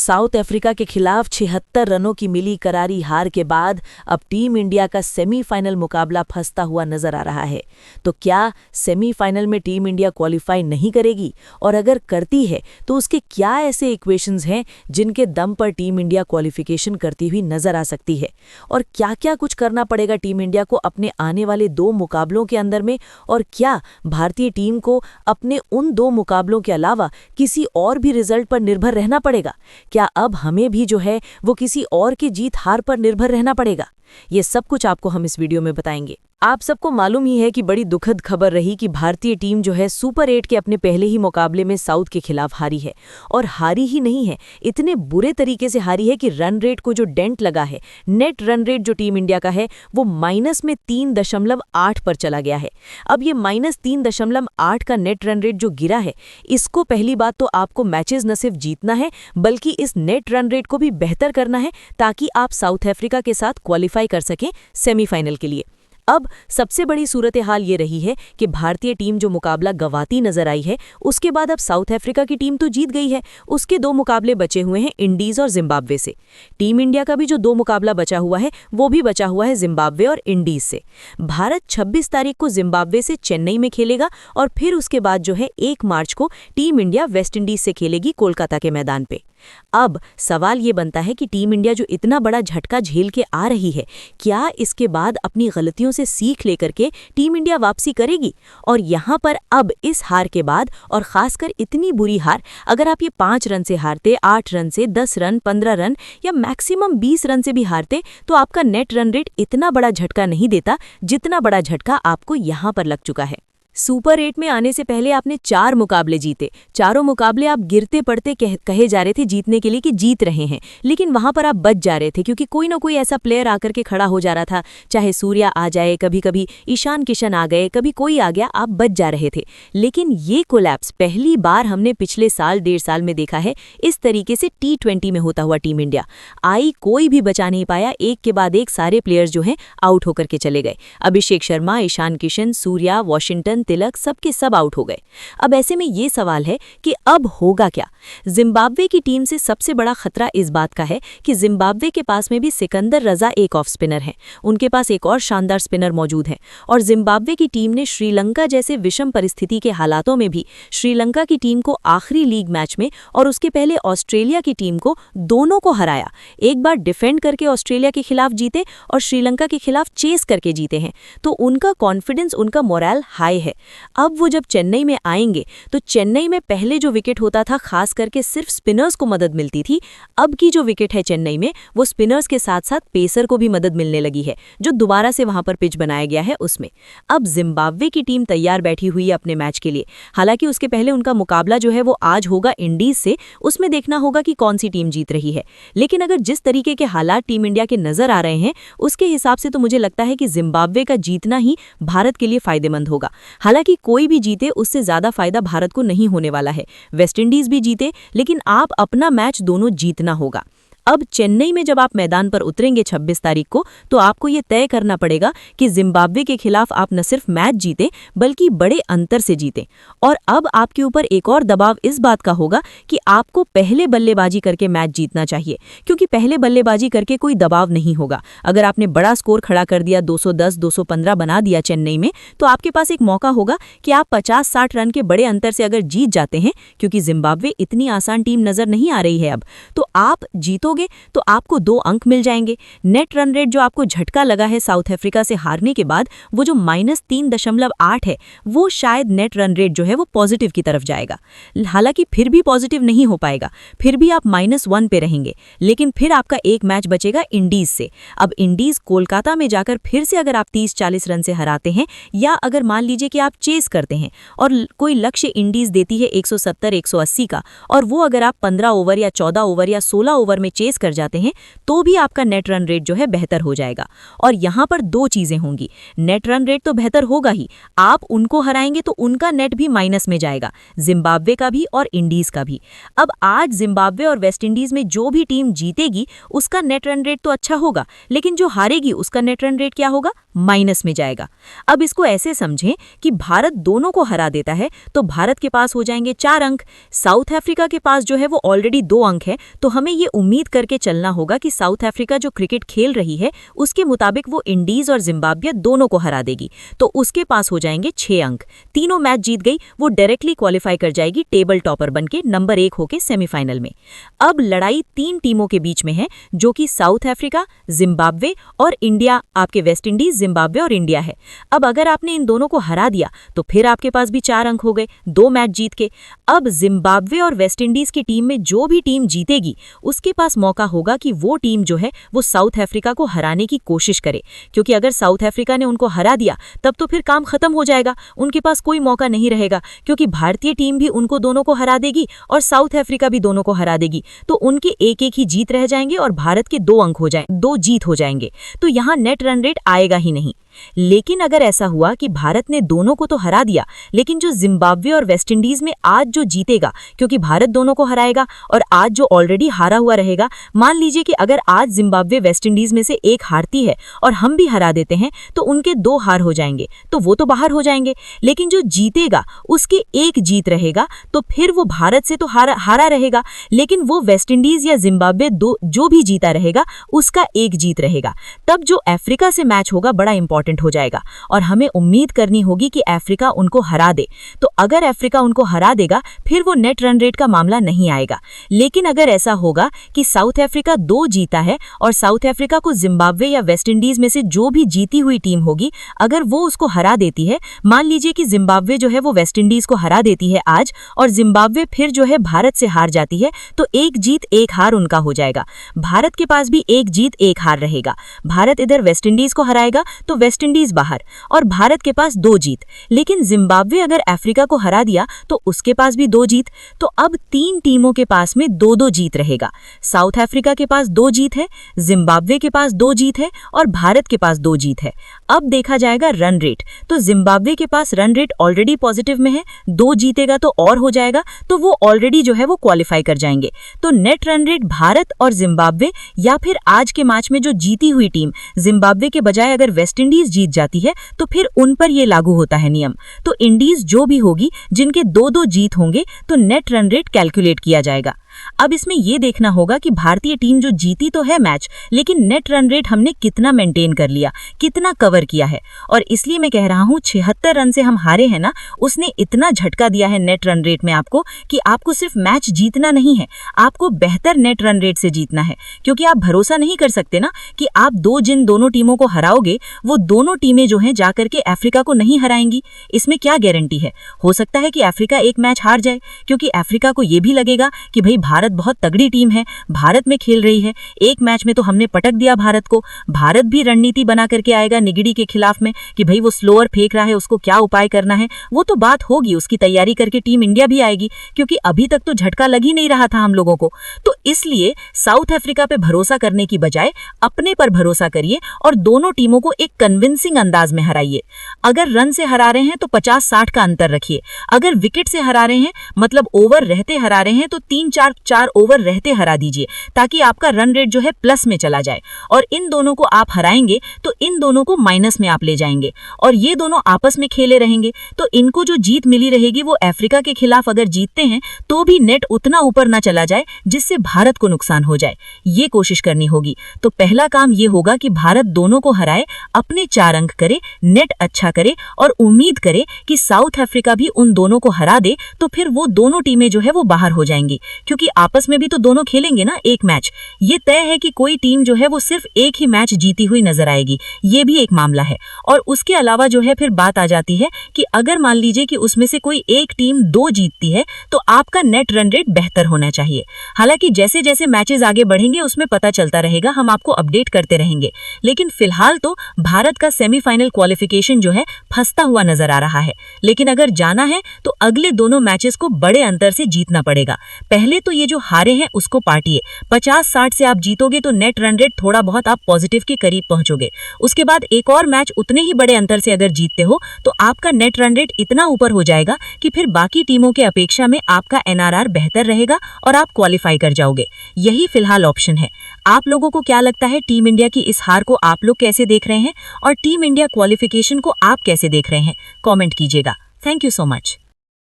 South Africa के खिलाफ 76 रनों की मिली करारी हार के बाद अब टीम इंडिया का सेमीफाइनल मुकाबला फंसता हुआ नजर आ रहा है। तो क्या सेमीफाइनल में टीम इंडिया क्वालिफाई नहीं करेगी, और अगर करती है तो उसके क्या ऐसे इक्वेशंस हैं जिनके दम पर टीम इंडिया क्वालिफिकेशन करती हुई नजर आ सकती है, और क्या क्या कुछ करना पड़ेगा टीम इंडिया को अपने आने वाले 2 मुकाबलों के अंदर में, और क्या भारतीय टीम को अपने उन 2 मुकाबलों के अलावा किसी और भी रिजल्ट पर निर्भर रहना पड़ेगा? क्या अब हमें भी जो है वो किसी और की जीत हार पर निर्भर रहना पड़ेगा? ये सब कुछ आपको हम इस वीडियो में बताएंगे। आप सबको मालूम ही है कि बड़ी दुखद खबर रही कि भारतीय टीम जो है सुपर 8 के अपने पहले ही मुकाबले में साउथ के खिलाफ हारी है, और हारी ही नहीं है, इतने बुरे तरीके से हारी है कि रन रेट को जो डेंट लगा है, नेट रन रेट जो टीम इंडिया का है वो माइनस में 3.8 पर चला गया है। अब ये -3.8 का नेट रन रेट जो गिरा है, इसको पहली बात तो आपको मैचेस न सिर्फ जीतना है बल्कि इस नेट रन रेट को भी बेहतर करना है ताकि आप साउथ अफ्रीका के साथ क्वालिफाई कर सकें सेमीफाइनल के लिए। अब सबसे बड़ी सूरत हाल ये रही है कि भारतीय टीम जो मुकाबला गंवाती नजर आई है, उसके बाद अब साउथ अफ्रीका की टीम तो जीत गई है, उसके 2 मुकाबले बचे हुए हैं इंडीज और जिम्बाब्वे से। टीम इंडिया का भी जो 2 मुकाबला बचा हुआ है वो भी बचा हुआ है जिम्बाब्वे और इंडीज से। भारत 26 तारीख को जिम्बाब्वे से चेन्नई में खेलेगा, और फिर उसके बाद जो है 1 मार्च को टीम इंडिया वेस्ट इंडीज से खेलेगी कोलकाता के मैदान पे। अब सवाल ये बनता है कि टीम इंडिया जो इतना बड़ा झटका झेल के आ रही है, क्या इसके बाद अपनी गलतियों से सीख लेकर के टीम इंडिया वापसी करेगी? और यहाँ पर अब इस हार के बाद, और खासकर इतनी बुरी हार, अगर आप ये 5 रन से हारते, 8 रन से, 10 रन, 15 रन या मैक्सिमम 20 रन से भी हारते, तो आपका नेट रन रेट इतना बड़ा झटका नहीं देता जितना बड़ा झटका आपको यहाँ पर लग चुका है। सुपर 8 में आने से पहले आपने 4 मुकाबले जीते, चारों मुकाबले आप गिरते पड़ते कहे जा रहे थे जीतने के लिए कि जीत रहे हैं, लेकिन वहां पर आप बच जा रहे थे क्योंकि कोई ना कोई ऐसा प्लेयर आकर के खड़ा हो जा रहा था, चाहे सूर्या आ जाए, कभी कभी ईशान किशन आ गए, कभी कोई आ गया, आप बच जा रहे थे। लेकिन ये कोलैप्स पहली बार हमने पिछले साल 1.5 साल में देखा है इस तरीके से T20 में होता हुआ। टीम इंडिया आई, कोई भी बचा नहीं पाया, एक के बाद एक सारे प्लेयर्स जो हैं आउट होकर के चले गए। अभिषेक शर्मा, ईशान किशन, सूर्या, वॉशिंगटन, तिलक, सबके सब आउट हो गए। अब ऐसे में ये सवाल है कि अब होगा क्या? जिम्बाब्वे की टीम से सबसे बड़ा खतरा इस बात का है कि जिम्बाब्वे के पास में भी सिकंदर रजा एक ऑफ स्पिनर हैं, उनके पास एक और शानदार स्पिनर मौजूद हैं, और जिम्बाब्वे की टीम ने श्रीलंका जैसे विषम परिस्थिति के हालातों में भी श्रीलंका की टीम को आखिरी लीग मैच में और उसके पहले ऑस्ट्रेलिया की टीम को, दोनों को हराया। एक बार डिफेंड करके ऑस्ट्रेलिया के खिलाफ जीते और श्रीलंका के खिलाफ चेस करके जीते हैं, तो उनका कॉन्फिडेंस, उनका मोरल हाई है। अब वो जब चेन्नई में आएंगे तो चेन्नई में पहले जो विकेट होता था खास करके सिर्फ स्पिनर्स को मदद मिलती थी, अब की जो विकेट है चेन्नई में वो स्पिनर्स के साथ साथ पेसर को भी मदद मिलने लगी है, जो दोबारा से वहां पर पिच बनाया गया है उसमें। अब जिम्बाब्वे की टीम तैयार बैठी हुई है अपने मैच के लिए, हालांकि उसके पहले उनका मुकाबला जो है वो आज होगा इंडीज से, उसमें देखना होगा कि कौन सी टीम जीत रही है। लेकिन अगर जिस तरीके के हालात टीम इंडिया के नजर आ रहे हैं उसके हिसाब से तो मुझे लगता है कि जिम्बाब्वे का जीतना ही भारत के लिए फायदेमंद होगा। हालांकि कोई भी जीते उससे ज्यादा फायदा भारत को नहीं होने वाला है, वेस्ट इंडीज भी जीते, लेकिन आप अपना मैच दोनों जीतना होगा। अब चेन्नई में जब आप मैदान पर उतरेंगे 26 तारीख को, तो आपको यह तय करना पड़ेगा कि जिम्बाब्वे के खिलाफ आप न सिर्फ मैच जीतें बल्कि बड़े अंतर से जीतें। और अब आपके ऊपर एक और दबाव इस बात का होगा कि आपको पहले बल्लेबाजी करके मैच जीतना चाहिए, क्योंकि पहले बल्लेबाजी करके कोई दबाव नहीं होगा। अगर आपने बड़ा स्कोर खड़ा कर दिया, 210, 215 बना दिया चेन्नई में, तो आपके पास एक मौका होगा कि आप 50-60 रन के बड़े अंतर से अगर जीत जाते हैं, क्योंकि जिम्बाब्वे इतनी आसान टीम नजर नहीं आ रही है अब, तो आप जीतो तो आपको 2 अंक मिल जाएंगे। नेट रन रेट जो आपको झटका लगा है साउथ अफ्रीका से हारने के बाद, वो जो -3.8 है, वो शायद नेट रन रेट जो है वो पॉजिटिव की तरफ जाएगा। हालांकि फिर भी पॉजिटिव नहीं हो पाएगा, फिर भी आप -1 पे रहेंगे। लेकिन फिर आपका एक मैच बचेगा इंडीज से। अब इंडीज कोलकाता में जाकर फिर से अगर आप 30-40 रन से हराते हैं, या अगर मान लीजिए कि आप चेस करते हैं और कोई लक्ष्य इंडीज देती है 170-180 का, और वो अगर आप 15 ओवर या 14 ओवर या 16 ओवर में चेस कर जाते हैं तो भी आपका नेट रन रेट जो है बेहतर हो जाएगा। और यहाँ पर दो चीज़ें होंगी, नेट रन रेट तो बेहतर होगा ही, आप उनको हराएंगे तो उनका नेट भी माइनस में जाएगा, जिम्बाब्वे का भी और इंडीज़ का भी। अब आज जिम्बाब्वे और वेस्ट इंडीज़ में जो भी टीम जीतेगी उसका नेट रन रेट तो अच्छा होगा, लेकिन जो हारेगी उसका नेट रन रेट क्या होगा, माइनस में जाएगा। अब इसको ऐसे समझें कि भारत दोनों को हरा देता है तो भारत के पास हो जाएंगे 4 अंक, साउथ अफ्रीका के पास जो है वो ऑलरेडी 2 अंक है, तो हमें ये उम्मीद करके चलना होगा कि साउथ अफ्रीका जो क्रिकेट खेल रही है उसके मुताबिक वो इंडीज और जिम्बाब्वे दोनों को हरा देगी, तो उसके पास हो जाएंगे 6 अंक। तीनों मैच जीत गई, वो डायरेक्टली क्वालिफाई कर जाएगी टेबल टॉपर बनके नंबर 1 होके सेमीफाइनल में। अब लड़ाई 3 टीमों के बीच में है जो कि साउथ अफ्रीका, जिम्बाब्वे और इंडिया, आपके वेस्ट इंडीज, जिम्बाब्वे और इंडिया है। अब अगर आपने इन दोनों को हरा दिया तो फिर आपके पास भी 4 अंक हो गए 2 मैच जीत के। अब जिम्बाब्वे और वेस्ट इंडीज की टीम में जो भी टीम जीतेगी उसके पास मौका होगा कि वो टीम जो है वो साउथ अफ्रीका को हराने की कोशिश करे, क्योंकि अगर साउथ अफ्रीका ने उनको हरा दिया तब तो फिर काम खत्म हो जाएगा, उनके पास कोई मौका नहीं रहेगा, क्योंकि भारतीय टीम भी उनको दोनों को हरा देगी और साउथ अफ्रीका भी दोनों को हरा देगी, तो उनके एक एक ही जीत रह जाएंगे और भारत के 2 अंक हो जाए, 2 जीत हो जाएंगे, तो यहाँ नेट रन रेट आएगा ही नहीं। लेकिन अगर ऐसा हुआ कि भारत ने दोनों को तो हरा दिया, लेकिन जो जिम्बाब्वे और वेस्ट इंडीज में आज जो जीतेगा, क्योंकि भारत दोनों को हराएगा और आज जो ऑलरेडी हारा हुआ रहेगा, मान लीजिए कि अगर आज जिम्बाब्वे वेस्ट इंडीज में से एक हारती है और हम भी हरा देते हैं तो उनके 2 हार हो जाएंगे, तो वो तो बाहर हो जाएंगे, लेकिन जो जीतेगा उसके 1 जीत रहेगा, तो फिर वो भारत से तो हारा रहेगा, लेकिन वो वेस्ट इंडीज या जिम्बाब्वे जो भी जीता रहेगा उसका 1 जीत रहेगा। तब जो अफ्रीका से मैच होगा बड़ा इंपॉर्टेंट हो जाएगा और हमें उम्मीद करनी होगी कि अफ्रीका उनको हरा दे। तो अगर अफ्रीका उनको हरा देगा फिर वो नेट रन रेट का मामला नहीं आएगा। लेकिन अगर ऐसा होगा कि साउथ अफ्रीका 2 जीता है और साउथ अफ्रीका को जिम्बाब्वे या वेस्ट इंडीज में से जो भी जीती हुई टीम होगी अगर वो उसको हरा देती है, मान लीजिए कि जिम्बाब्वे जो है वो वेस्ट इंडीज को हरा देती है आज और जिम्बाब्वे फिर जो है भारत से हार जाती है, तो 1 जीत 1 हार उनका हो जाएगा। भारत के पास भी 1 जीत 1 हार रहेगा। भारत इधर वेस्ट इंडीज को हराएगा तो वेस्ट इंडीज बाहर और भारत के पास 2 जीत। लेकिन जिम्बाब्वे अगर अफ्रीका को हरा दिया तो उसके पास भी 2 जीत, तो अब 3 टीमों के पास में 2-2 जीत रहेगा। साउथ अफ्रीका के पास 2 जीत है, जिम्बाब्वे के पास 2 जीत है और भारत के पास 2 जीत है। अब देखा जाएगा रन रेट, तो जिम्बाब्वे के पास रन रेट ऑलरेडी पॉजिटिव में है, 2 जीतेगा तो और हो जाएगा, तो वो ऑलरेडी जो है वो क्वालिफाई कर जाएंगे। तो नेट रन रेट भारत और जिम्बाब्वे या फिर आज के मैच में जो जीती हुई टीम जिम्बाब्वे के बजाय अगर वेस्ट इंडीज जीत जाती है तो फिर उन पर ये लागू होता है नियम। तो इंडीज जो भी होगी जिनके 2-2 जीत होंगे तो नेट रन रेट कैलकुलेट किया जाएगा। अब इसमें यह देखना होगा कि भारतीय टीम जो जीती तो है मैच, लेकिन नेट रन रेट हमने कितना मेंटेन कर लिया, कितना कवर किया है। और इसलिए मैं कह रहा हूं 76 रन से हम हारे हैं ना, उसने इतना झटका दिया है नेट रन रेट में आपको कि आपको सिर्फ मैच जीतना नहीं है, आपको बेहतर नेट रन रेट से जीतना है। क्योंकि आप भरोसा नहीं कर सकते ना कि आप जिन दोनों टीमों को हराओगे वो दोनों टीमें जो हैं जाकर के अफ्रीका को नहीं हराएंगी। इसमें क्या गारंटी है? हो सकता है कि अफ्रीका एक मैच हार जाए, क्योंकि अफ्रीका को यह भी लगेगा कि भाई भारत बहुत तगड़ी टीम है, भारत में खेल रही है, एक मैच में तो हमने पटक दिया भारत को। भारत भी रणनीति बना करके आएगा निगड़ी के खिलाफ में कि भाई वो स्लोअर फेंक रहा है, उसको क्या उपाय करना है, वो तो बात होगी, उसकी तैयारी करके टीम इंडिया भी आएगी, क्योंकि अभी तक तो झटका लग ही नहीं रहा था हम लोगों को। तो इसलिए साउथ अफ्रीका पे भरोसा करने की बजाय अपने पर भरोसा करिए और दोनों टीमों को एक कन्विंसिंग अंदाज में हराइए। अगर रन से हरा रहे हैं तो 50-60 का अंतर रखिए, अगर विकेट से हरा रहे हैं मतलब ओवर रहते हरा रहे हैं तो 3-4 ओवर रहते हरा दीजिए, ताकि आपका रन रेट जो है प्लस में चला जाए। और इन दोनों को आप हराएंगे तो इन दोनों को माइनस में आप ले जाएंगे और ये दोनों आपस में खेले रहेंगे, तो इनको जो जीत मिली रहेगी वो अफ्रीका के खिलाफ अगर जीतते हैं तो भी नेट उतना ऊपर ना चला जाए जिससे भारत को नुकसान हो जाए। ये कोशिश करनी होगी। तो पहला काम ये होगा कि भारत दोनों को हराए, अपने 4 अंक करे, नेट अच्छा करे और उम्मीद करे कि साउथ अफ्रीका भी उन दोनों को हरा दे, तो फिर वो दोनों टीमें जो है वो बाहर हो जाएंगी, क्योंकि आपस में भी तो दोनों खेलेंगे ना एक मैच। ये तय है कि कोई टीम जो है वो सिर्फ एक ही मैच जीती हुई नजर आएगी, ये भी एक मामला है। और उसके अलावा जो है फिर बात आ जाती है कि अगर मान लीजिए कि उसमें से कोई एक टीम 2 जीतती है तो आपका नेट रन रेट बेहतर होना चाहिए। हालांकि जैसे जैसे मैचेस आगे बढ़ेंगे उसमें पता चलता रहेगा, हम आपको अपडेट करते रहेंगे। लेकिन फिलहाल तो भारत का सेमीफाइनल क्वालिफिकेशन जो है फंसता हुआ नजर आ रहा है। लेकिन अगर जाना है तो अगले दोनों मैचेस को बड़े अंतर से जीतना पड़ेगा। पहले तो ये जो हारे हैं उसको पार्टिए। 50-60 से आप जीतोगे तो नेट रन रेट थोड़ा बहुत आप पॉजिटिव के करीब पहुंचोगे। उसके बाद एक और मैच उतने ही बड़े अंतर से अगर जीतते हो तो आपका नेट रन रेट इतना ऊपर हो जाएगा कि फिर बाकी टीमों के अपेक्षा में आपका एनआरआर बेहतर रहेगा और आप क्वालिफाई कर जाओगे। यही फिलहाल ऑप्शन है। आप लोगों को क्या लगता है, टीम इंडिया की इस हार को आप लोग कैसे देख रहे हैं और टीम इंडिया क्वालिफिकेशन को आप कैसे देख रहे हैं? कमेंट कीजिएगा। Thank you so much.